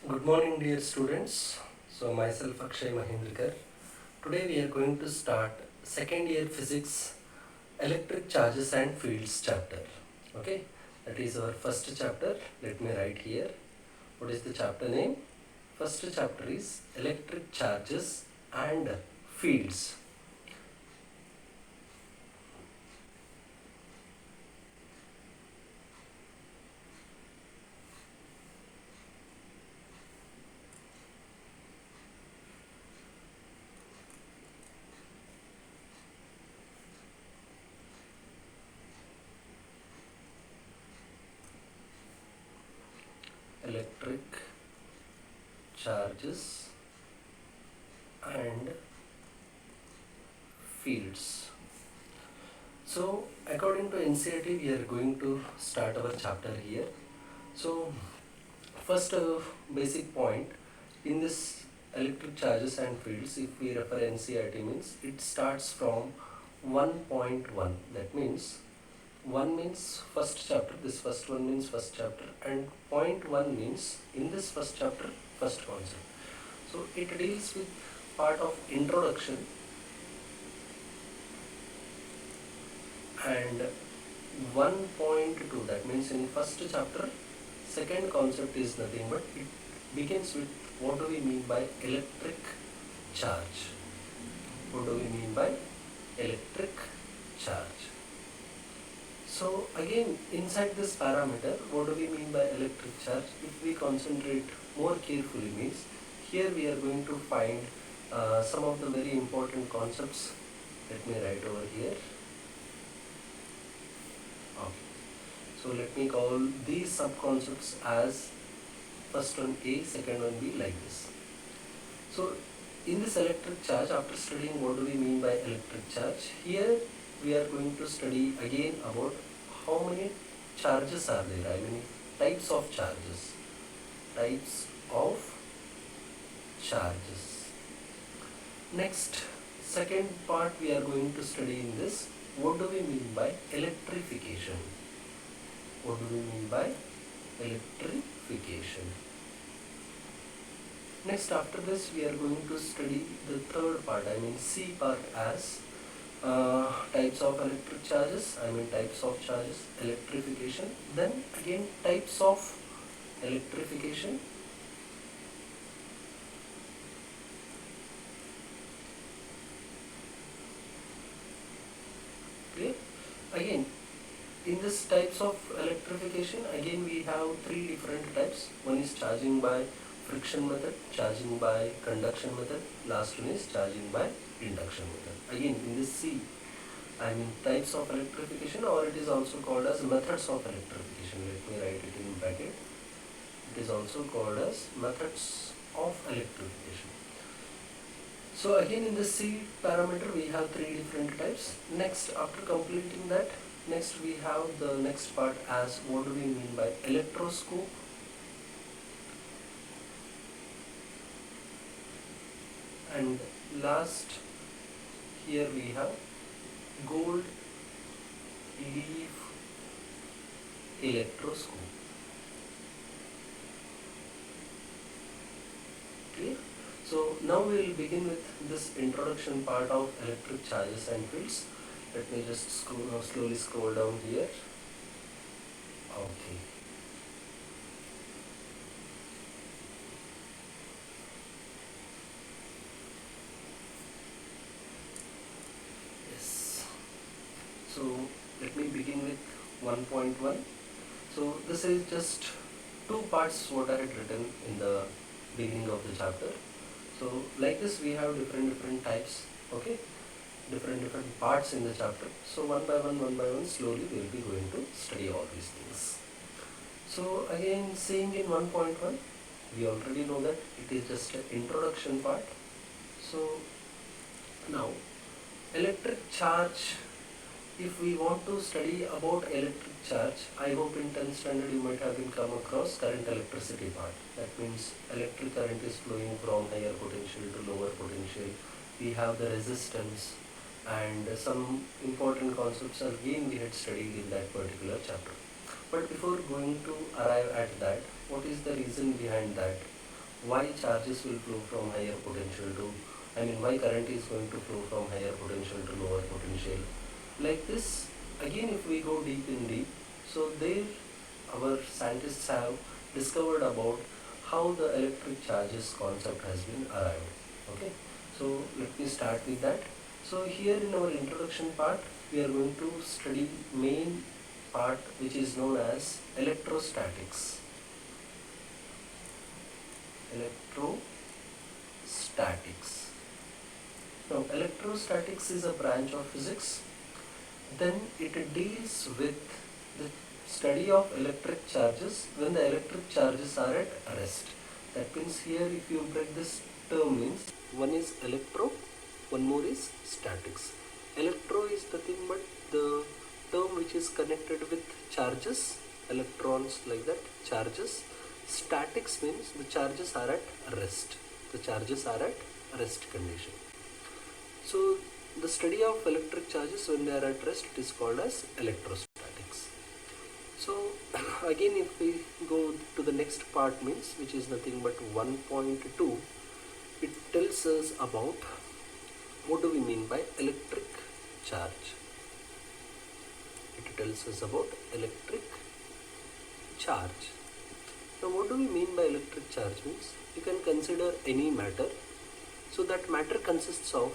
Good morning, dear students. So, myself Akshay Mahendrikar. Today we are going to start second year physics electric charges and fields chapter. Okay, that is our first chapter. Let me write here. What is the chapter name? First chapter is electric charges and fields. Electric charges and fields. So, according to NCERT, we are going to start our chapter here. So, first basic point in this electric charges and fields, if we refer NCERT means it starts from 1.1. That means 1 means first chapter, this first one means first chapter, and point 1 means in this first chapter, first concept. So it deals with part of introduction, and 1.2, that means in first chapter, second concept is nothing but it begins with what do we mean by electric charge. What do we mean by electric charge? So again, inside this parameter, what do we mean by electric charge? If we concentrate more carefully means, here we are going to find some of the very important concepts. Let me write over here. Okay. So let me call these sub-concepts as first one A, second one B, like this. So in this electric charge, after studying what do we mean by electric charge, here we are going to study again about how many charges are there, I mean types of charges. Types of charges. Next, second part we are going to study in this, what do we mean by electrification? What do we mean by electrification? Next, after this we are going to study the third part, I mean C part, as types of electric charges, I mean types of charges, electrification, then again types of electrification, clear? Again, in this types of electrification, again we have three different types. One is charging by friction method, charging by conduction method, last one is charging by induction method. Again, in this C, I mean types of electrification, or it is also called as methods of electrification. Let me write it in bracket. It is also called as methods of electrification. So again, in the C parameter we have three different types. Next, after completing that, next we have the next part as what do we mean by electroscope, and last here we have gold leaf electroscope. Clear? So now we will begin with this introduction part of electric charges and fields. Let me just slowly scroll down here. Okay. Yes. So let me begin with 1.1. So this is just two parts what I had written in the beginning of the chapter. So like this we have different types, okay, different parts in the chapter. So one by one slowly we will be going to study all these things. So again, seeing in 1.1, we already know that it is just an introduction part. So now electric charge, if we want to study about electric charge, I hope in 10th standard you might have been come across current electricity part. That means electric current is flowing from higher potential to lower potential. We have the resistance and some important concepts again we had studied in that particular chapter. But before going to arrive at that, what is the reason behind that? why charges will flow from higher potential to, why current is going to flow from higher potential to lower potential. Like this, again if we go deep in deep, so there our scientists have discovered about how the electric charges concept has been arrived. Okay, so let me start with that. So here in our introduction part, we are going to study main part which is known as electrostatics. Electrostatics. Now, electrostatics is a branch of physics. Then it deals with the study of electric charges when the electric charges are at rest. That means here if you break this term means one is electro, one more is statics. Electro is nothing but the term which is connected with charges, electrons like that, charges. Statics means the charges are at rest. The charges are at rest condition. So the study of electric charges when they are at rest, it is called as electrostatics. So again if we go to the next part means, which is nothing but 1.2, it tells us about what do we mean by electric charge. It tells us about electric charge. Now what do we mean by electric charge means, you can consider any matter. So that matter consists of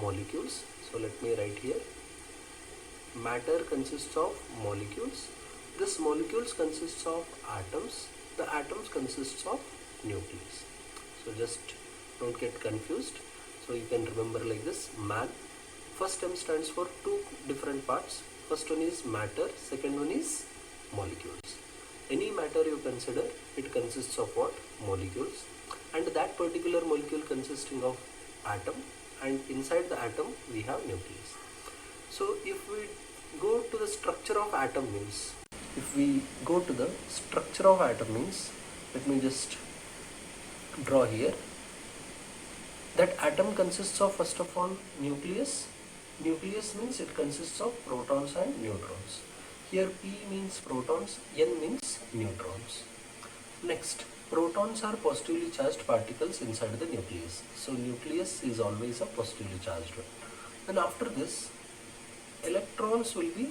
molecules. So let me write here, matter consists of molecules. This molecules consists of atoms. The atoms consists of nucleus. So just don't get confused. So you can remember like this, MAN. First M stands for two different parts. First one is matter, second one is molecules. Any matter you consider, it consists of what? Molecules. And that particular molecule consisting of atom, and inside the atom we have nucleus. So if we go to the structure of atom means, let me just draw here. That atom consists of first of all nucleus. Nucleus means it consists of protons and neutrons. Here P means protons, N means neutrons. Next, protons are positively charged particles inside the nucleus. So nucleus is always a positively charged one. And after this, electrons will be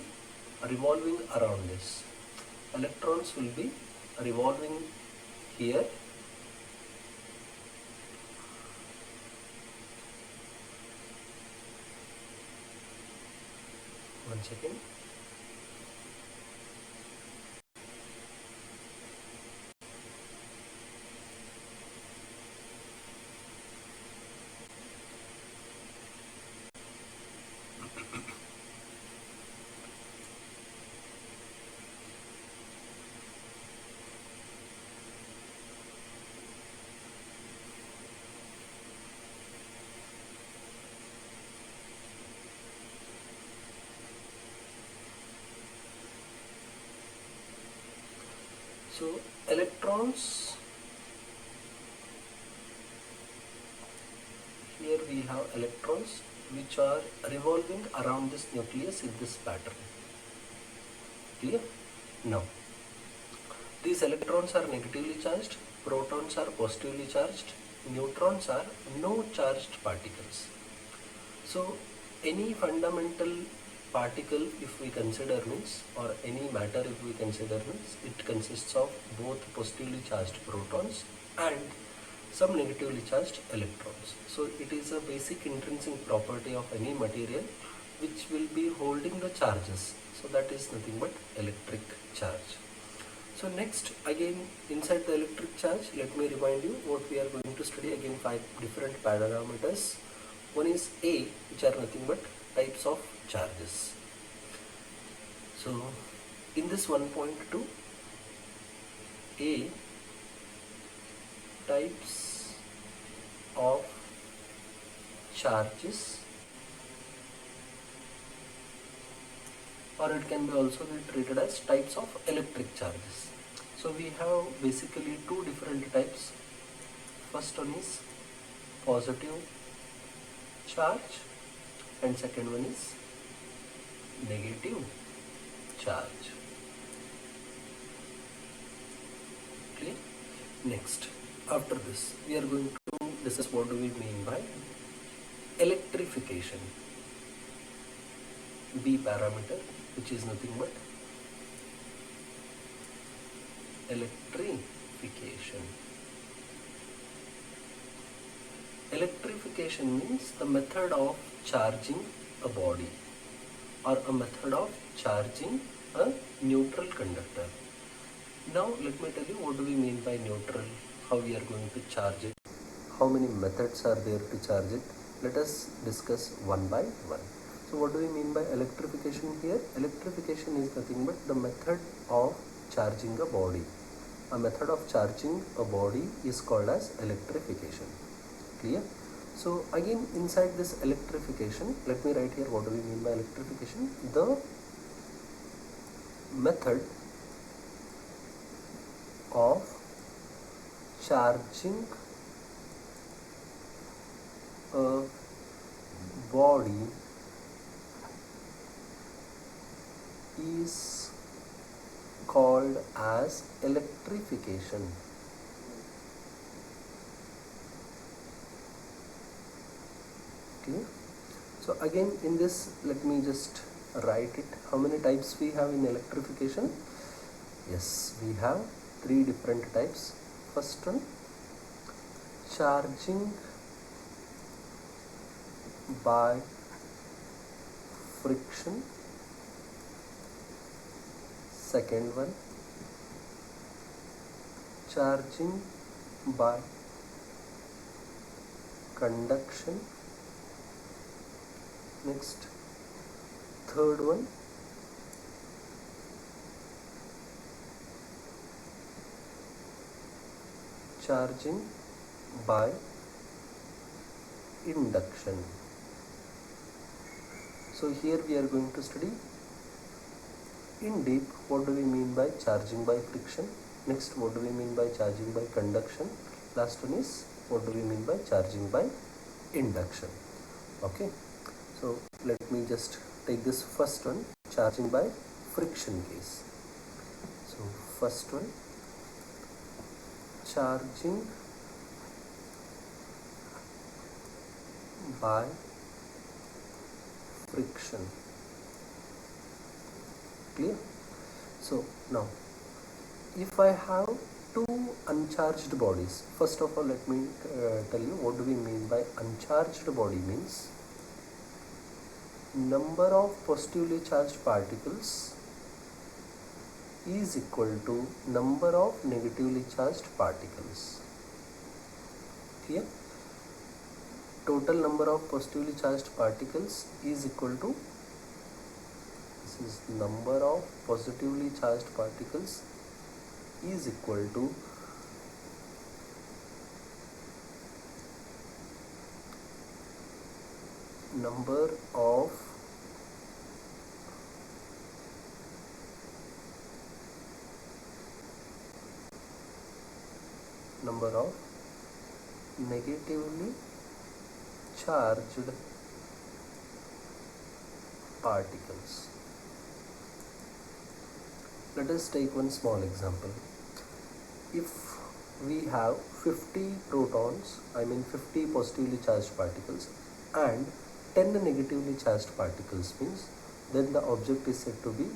revolving around this. Electrons will be revolving here. One second. So electrons, here we have electrons which are revolving around this nucleus in this pattern. Clear? Now, these electrons are negatively charged, protons are positively charged, neutrons are no charged particles. So any fundamental particle if we consider means, or any matter if we consider means, it consists of both positively charged protons and some negatively charged electrons. So it is a basic intrinsic property of any material which will be holding the charges. So that is nothing but electric charge. So next, again inside the electric charge, let me remind you what we are going to study. Again 5 different parameters. One is A, which are nothing but types of charges. So in this 1.2, A, types of charges, or it can be also be treated as types of electric charges. So we have basically 2 different types. First one is positive charge and second one is negative charge. Clear? Next, After this, we are going to discuss what do we mean by electrification. B parameter, which is nothing but electrification. Electrification means the method of charging a body or a method of charging a neutral conductor. Now let me tell you what do we mean by neutral, how we are going to charge it, how many methods are there to charge it. Let us discuss one by one. So what do we mean by electrification here? Electrification is nothing but the method of charging a body. A method of charging a body is called as electrification. Clear? So again, inside this electrification, let me write here what do we mean by electrification. The method of charging a body is called as electrification. Clear? So again, in this, let me just write it. How many types we have in electrification? Yes, we have 3 different types. First one, charging by friction. Second one, charging by conduction. Next, third one, charging by induction. So here we are going to study in deep what do we mean by charging by friction. Next, what do we mean by charging by conduction. Last one is what do we mean by charging by induction. Okay, so let me just take this first one, charging by friction case. So first one, charging by friction. Clear? So now, if I have 2 uncharged bodies, first of all let me tell you what do we mean by uncharged body. Means number of positively charged particles is equal to number of negatively charged particles. Clear? Total number of positively charged particles is equal to, this is number of positively charged particles is equal to number of negatively charged particles. Let us take one small example. If we have 50 protons, 50 positively charged particles and 10 negatively charged particles, means then the object is said to be,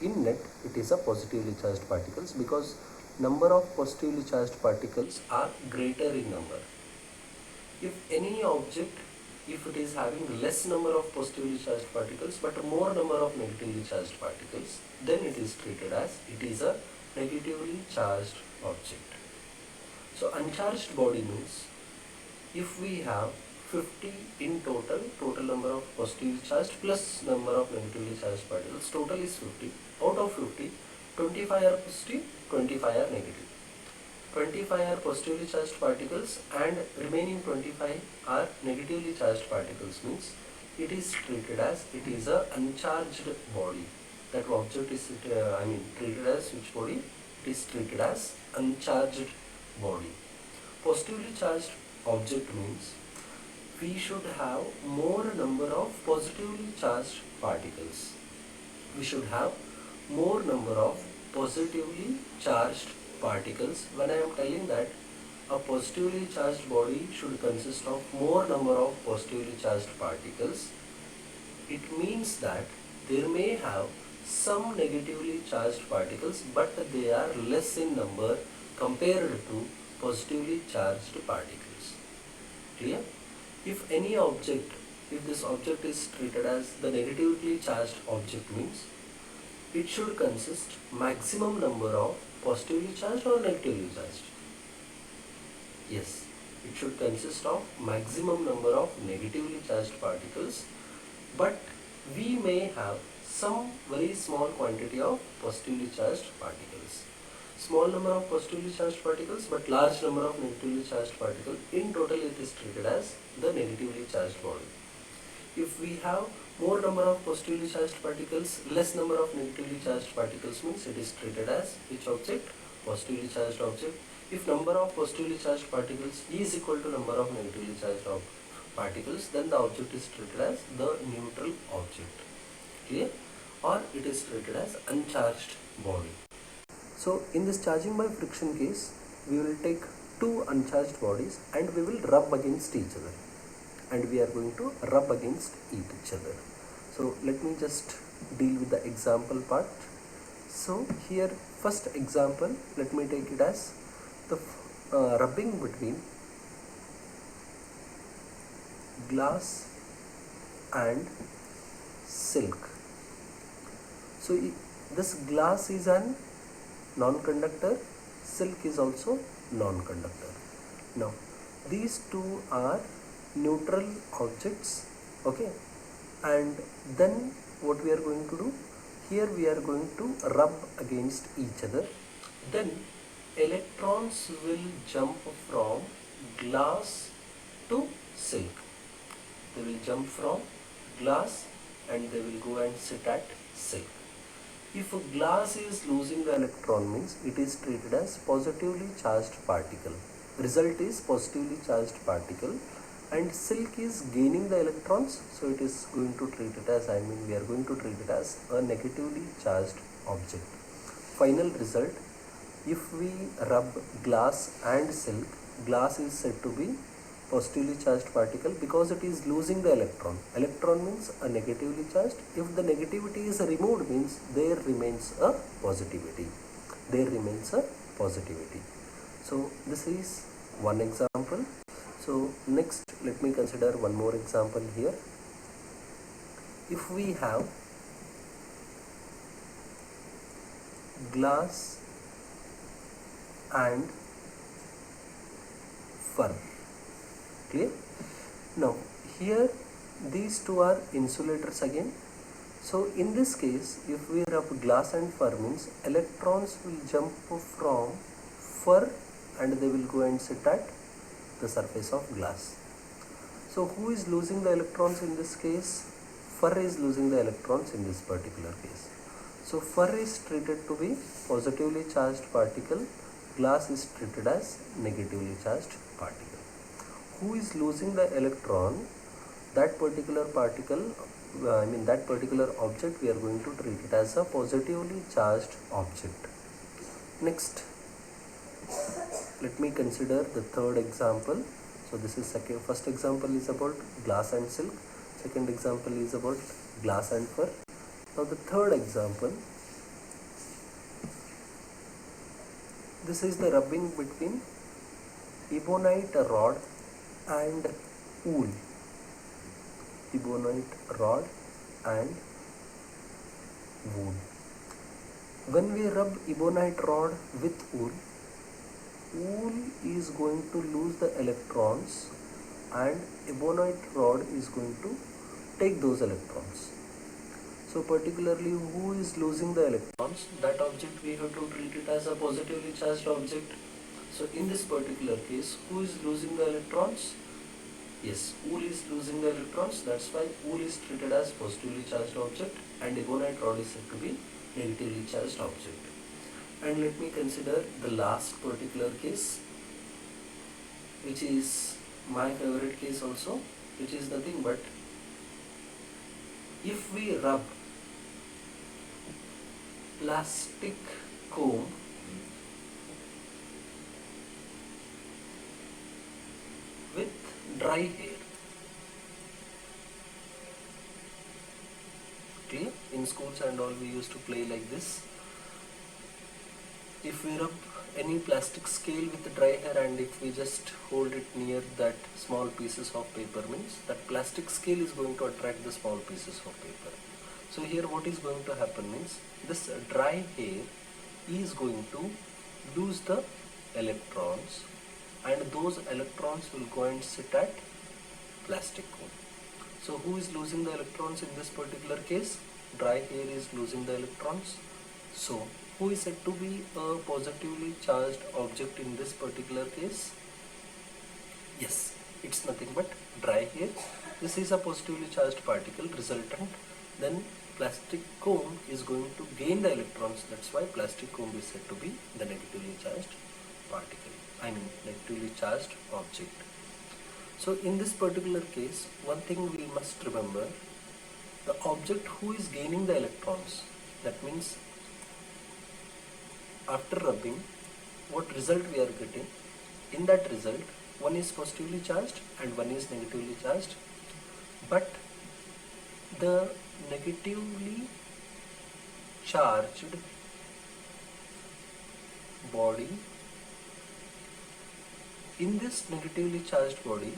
in net it is a positively charged particles, because number of positively charged particles are greater in number. If any object, if it is having less number of positively charged particles but more number of negatively charged particles, then it is treated as it is a negatively charged object. So uncharged body means if we have 50 in total number of positively charged plus number of negatively charged particles, total is 50. Out of 50, 25 are positive, 25 are negative. 25 are positively charged particles and remaining 25 are negatively charged particles, means it is treated as it is a uncharged body. That object is treated as which body? It is treated as uncharged body. Positively charged object means we should have more number of positively charged particles. We should have more number of positively charged particles. When I am telling that a positively charged body should consist of more number of positively charged particles. It means that there may have some negatively charged particles, but they are less in number compared to positively charged particles. Clear? If any object, if this object is treated as the negatively charged object, means it should consist maximum number of positively charged or negatively charged. Yes, it should consist of maximum number of negatively charged particles, but we may have some very small quantity of positively charged particles. Small number of positively charged particles but large number of negatively charged particles. In total it is treated as the negatively charged body. If we have more number of positively charged particles, less number of negatively charged particles, means it is treated as which object? Positively charged object. If number of positively charged particles is equal to number of negatively charged particles, then the object is treated as the neutral object. Clear? Or it is treated as uncharged body. So in this charging by friction case, we will take two uncharged bodies and we will rub against each other, and we are going to rub against each other. So let me just deal with the example part. So here first example, let me take it as the rubbing between glass and silk. So this glass is an non-conductor, silk is also non-conductor. Now these two are neutral objects, okay, and then what we are going to do here, we are going to rub against each other. Then electrons will jump from glass to silk. They will jump from glass and they will go and sit at silk. If a glass is losing the electron, means it is treated as positively charged particle. Result is positively charged particle, and silk is gaining the electrons, so it is going to treat it as, we are going to treat it as a negatively charged object. Final result, if we rub glass and silk, glass is said to be positively charged particle because it is losing the electron. Electron means a negatively charged. If the negativity is removed, means there remains a positivity. There remains a positivity. So this is one example. So next, let me consider one more example here. If we have glass and fur, clear? Now here these two are insulators again. So in this case, if we rub glass and fur, means electrons will jump from fur and they will go and sit at the surface of glass. So who is losing the electrons in this case? Fur is losing the electrons in this particular case. So fur is treated to be positively charged particle, glass is treated as negatively charged particle. Who is losing the electron? That particular particle, that particular object, we are going to treat it as a positively charged object. Next, let me consider the third example. So this is first example is about glass and silk. Second example is about glass and fur. Now the third example, this is the rubbing between ebonite rod and wool. Ebonite rod and wool. When we rub ebonite rod with wool, wool is going to lose the electrons and ebonite rod is going to take those electrons. So particularly who is losing the electrons? That object we have to treat it as a positively charged object. So in this particular case, who is losing the electrons? Yes, wool is losing the electrons. That's why wool is treated as positively charged object and ebonite rod is said to be negatively charged object. And let me consider the last particular case, which is my favorite case also, which is nothing but if we rub plastic comb dry hair. Clear? In schools and all we used to play like this. If we rub any plastic scale with the dry hair and if we just hold it near that small pieces of paper, means that plastic scale is going to attract the small pieces of paper. So here what is going to happen means this dry hair is going to lose the electrons, and those electrons will go and sit at plastic cone. So who is losing the electrons in this particular case? Dry hair is losing the electrons. So who is said to be a positively charged object in this particular case? Yes, it's nothing but dry hair. This is a positively charged particle resultant. Then plastic comb is going to gain the electrons. That's why plastic comb is said to be the negatively charged particle. I mean negatively charged object. So in this particular case, one thing we must remember, the object who is gaining the electrons, that means after rubbing, what result we are getting? In that result, one is positively charged and one is negatively charged, but the negatively charged body, in this negatively charged body,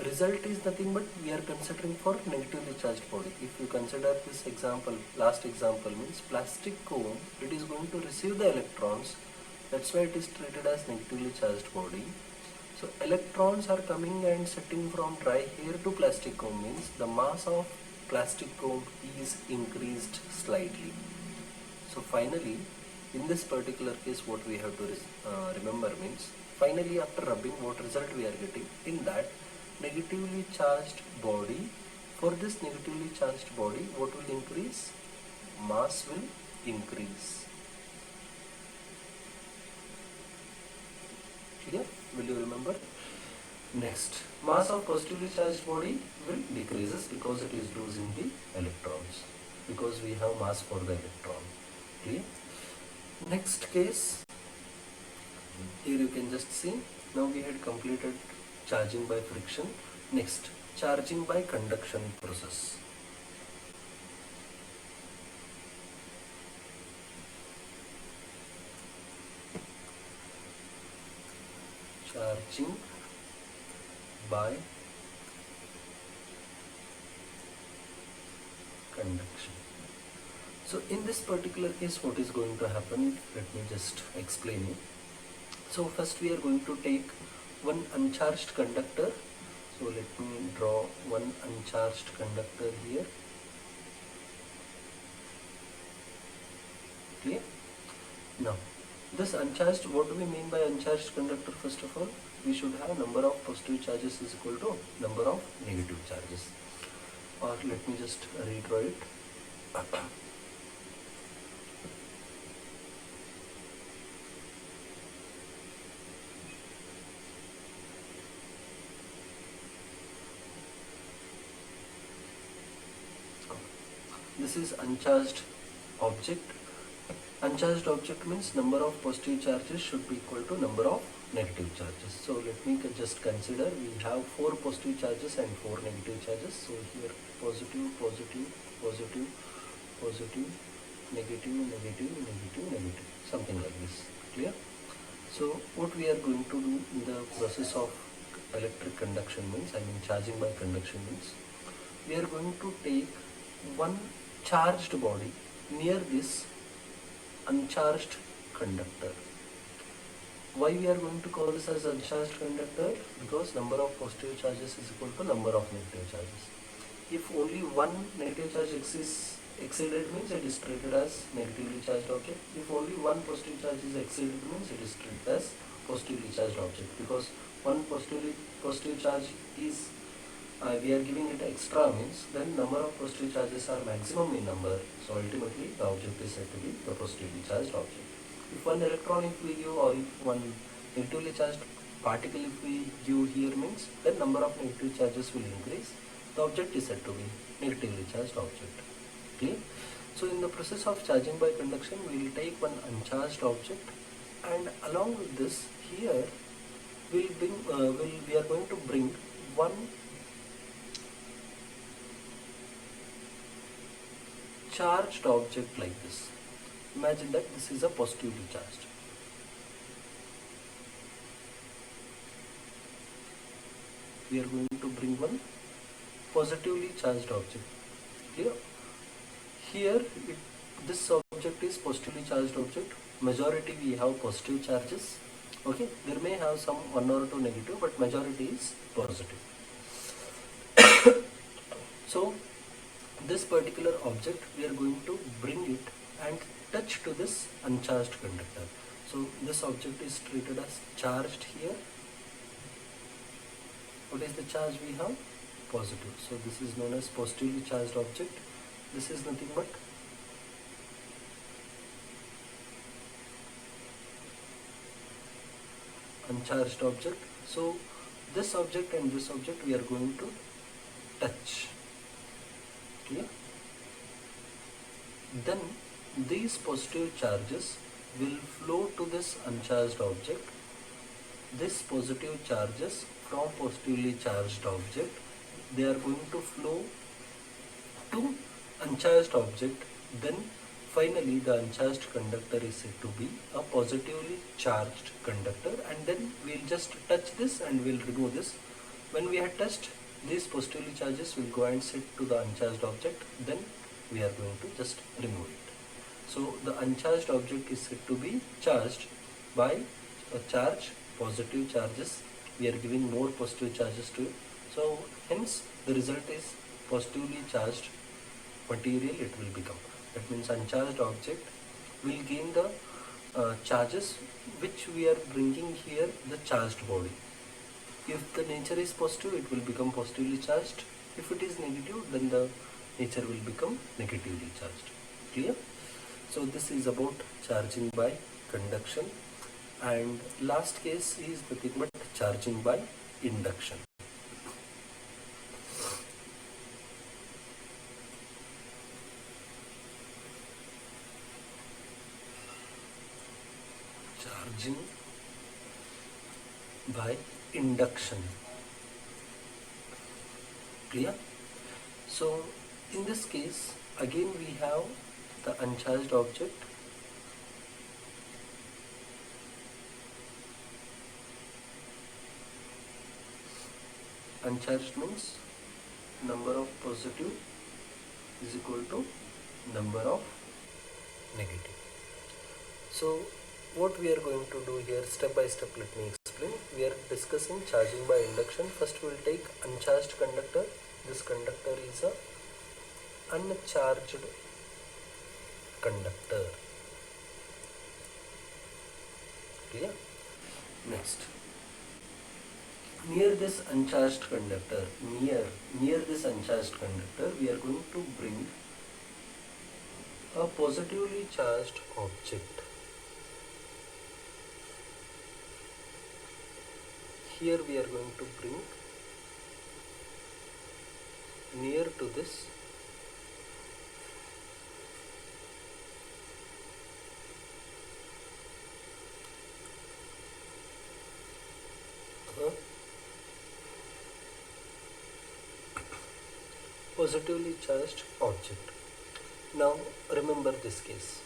result is nothing but we are considering for negatively charged body. If you consider this example, last example means plastic cone, it is going to receive the electrons, that's why it is treated as negatively charged body. So electrons are coming and sitting from dry hair to plastic cone, means the mass of plastic cone is increased slightly. So finally, in this particular case, what we have to remember means, finally after rubbing, what result we are getting? In that negatively charged body, for this negatively charged body, what will increase? Mass will increase. Clear? Will you remember? Next, mass of positively charged body will decreases because it is losing the electrons, because we have mass for the electron. Clear? Next case, here you can just see, now we had completed charging by friction. Next, charging by conduction process. Charging by conduction. So in this particular case, what is going to happen? Let me just explain you. So first we are going to take one uncharged conductor. So let me draw one uncharged conductor here. Clear? Now, this uncharged, what do we mean by uncharged conductor? First of all, we should have number of positive charges is equal to number of negative charges. Or let me just redraw it. This is uncharged object. Uncharged object means number of positive charges should be equal to number of negative charges. So let me just consider we have 4 positive charges and 4 negative charges. So here positive, positive, positive, positive, negative, negative, negative, negative, something like this. Clear? So what we are going to do in the process of electric conduction means, I mean charging by conduction means, we are going to take one charged body near this uncharged conductor. Why we are going to call this as uncharged conductor? Because number of positive charges is equal to number of negative charges. If only one negative charge exceeded means it is treated as negatively charged object. If only one positive charge is exceeded means it is treated as positively charged object. Because one positive charge is we are giving it extra means then number of positive charges are maximum in number. So ultimately the object is said to be the positively charged object. If one electron if we give, or if one negatively charged particle if we give here means then number of negative charges will increase. The object is said to be negatively charged object. Clear? So in the process of charging by conduction we will take one uncharged object, and along with this here we are going to bring one charged object like this. Imagine that this is a positively charged. We are going to bring one positively charged object. Clear? Here this object is positively charged object. Majority we have positive charges. Okay, there may have some one or two negative, but majority is positive. So this particular object we are going to bring it and touch to this uncharged conductor. So this object is treated as charged here. What is the charge we have? Positive. So this is known as positively charged object. This is nothing but uncharged object. So this object and this object we are going to touch. Clear? Then these positive charges will flow to this uncharged object. This positive charges from positively charged object, they are going to flow to uncharged object. Then finally the uncharged conductor is said to be a positively charged conductor, and then we'll just touch this and we'll remove this. When we have touched, these positively charges will go and sit to the uncharged object, then we are going to just remove it. So the uncharged object is said to be charged by a charge, positive charges. We are giving more positive charges to it. So hence the result is positively charged material it will become. That means uncharged object will gain the charges which we are bringing here, the charged body. If the nature is positive, it will become positively charged. If it is negative, then the nature will become negatively charged. Clear? So this is about charging by conduction, and last case is nothing but charging by induction. Charging by induction. Clear? So in this case again we have the uncharged object. Uncharged means number of positive is equal to number of negative. So what we are going to do here, step by step, let me explain. We are discussing charging by induction. First we will take uncharged conductor. This conductor is a uncharged conductor. Clear? Next, near this uncharged conductor, near this uncharged conductor, we are going to bring a positively charged object. Here we are going to bring near to this positively charged object. Now remember this case.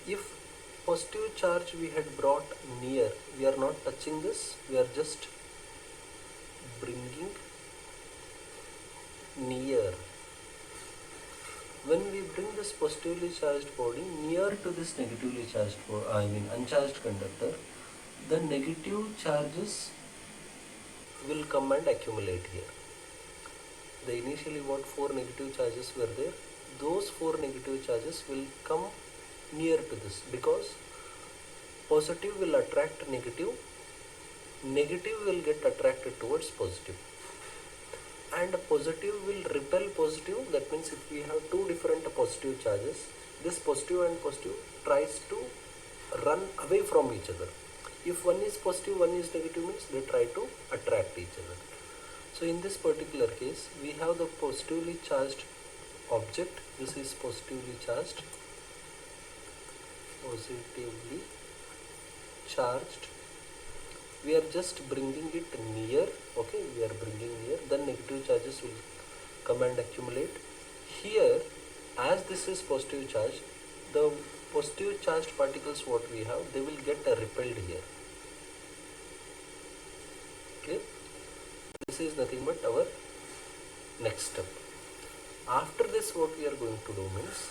If positive charge we had brought near, we are not touching this, we are just bringing near. When we bring this positively charged body near to this negatively charged uncharged conductor, the negative charges will come and accumulate here. The initially what 4 negative charges were there, those 4 negative charges will come near to this, because positive will attract negative, negative will get attracted towards positive, and positive will repel positive. That means if we have two different positive charges, this positive and positive tries to run away from each other. If one is positive, one is negative, means they try to attract each other. So in this particular case, we have the positively charged object. This is positively charged, we are just bringing it near. Okay, we are bringing near, then negative charges will come and accumulate here. As this is positive charge, the positive charged particles what we have, they will get repelled here. Okay, this is nothing but our next step. After this, what we are going to do means,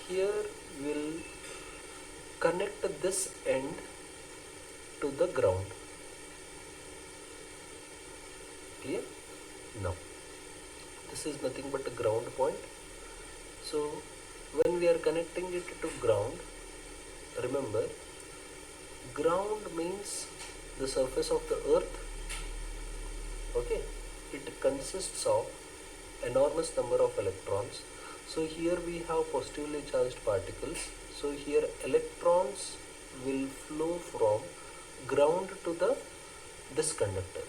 here we'll connect this end to the ground. Clear? Now this is nothing but a ground point. So when we are connecting it to ground, remember, ground means the surface of the earth. Okay, it consists of enormous number of electrons. So here we have positively charged particles. So here electrons will flow from ground to this conductor.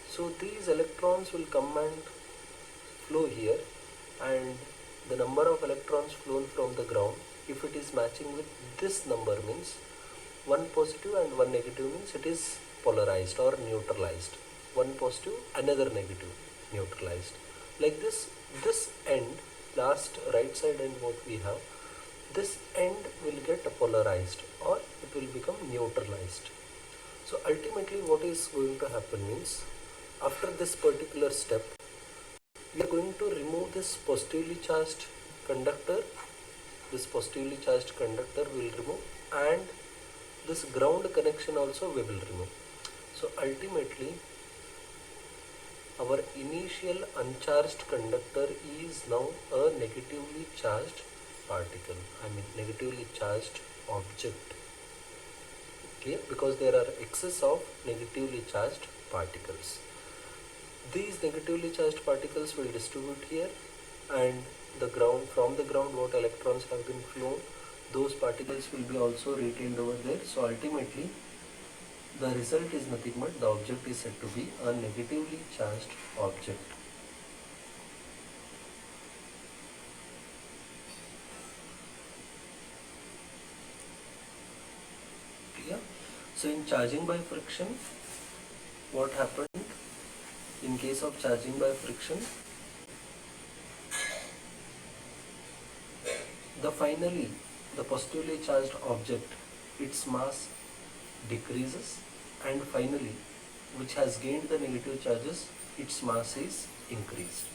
So these electrons will come and flow here, and the number of electrons flown from the ground, if it is matching with this number, means one positive and one negative, means it is polarized or neutralized. One positive, another negative, neutralized. Like this end, last right side end what we have, this end will get polarized or it will become neutralized. So ultimately what is going to happen means, after this particular step, we are going to remove this positively charged conductor. This positively charged conductor will remove, and this ground connection also we will remove. So ultimately our initial uncharged conductor is now a negatively charged particle, negatively charged object. Clear? Because there are excess of negatively charged particles. These negatively charged particles will distribute here, and from the ground what electrons have been flown, those particles will be also retained over there. So ultimately the result is nothing but the object is said to be a negatively charged object. Clear? So in charging by friction, what happened in case of charging by friction? Finally, the positively charged object, its mass decreases, and finally, which has gained the negative charges, its mass is increased.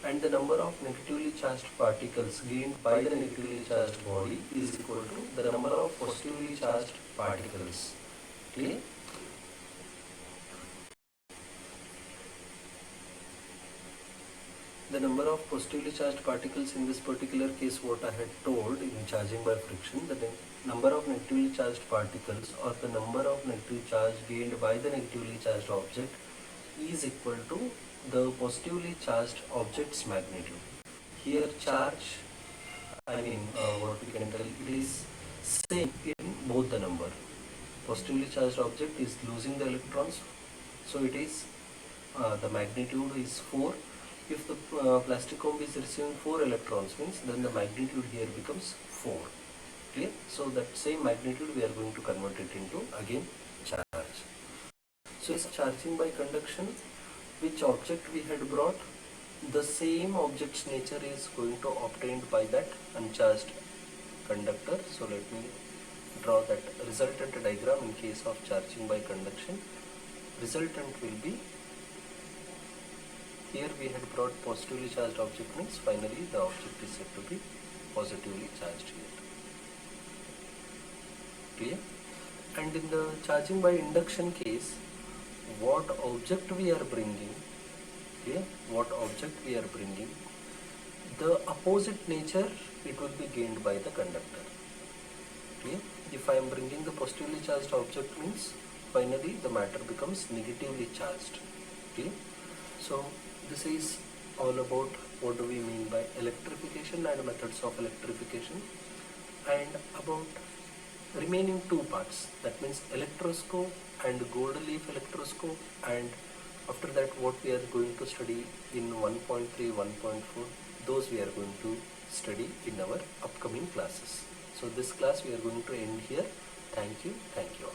And the number of negatively charged particles gained by the negatively charged body is equal to the number of positively charged particles. Clear? The number of positively charged particles in this particular case, what I had told in charging by friction, the number of negatively charged particles or the number of negative charge gained by the negatively charged object is equal to the positively charged object's magnitude. Here charge, what we can tell, it is same in both the number. Positively charged object is losing the electrons, so it is the magnitude is 4. If the plastic comb is receiving 4 electrons, means then the magnitude here becomes 4. Clear? So that same magnitude we are going to convert it into again charge. So it's charging by conduction. Which object we had brought, the same object's nature is going to obtained by that uncharged conductor. So let me draw that resultant diagram in case of charging by conduction. Resultant will be, here we had brought positively charged object, means finally the object is said to be positively charged here. Clear? And in the charging by induction case, what object we are bringing, okay, what object we are bringing, the opposite nature it will be gained by the conductor. Okay? If I am bringing the positively charged object, means finally the matter becomes negatively charged. Okay? So this is all about what do we mean by electrification and methods of electrification, and about remaining two parts, that means electroscope and gold leaf electroscope, and after that what we are going to study in 1.3, 1.4, those we are going to study in our upcoming classes. So this class we are going to end here. Thank you all.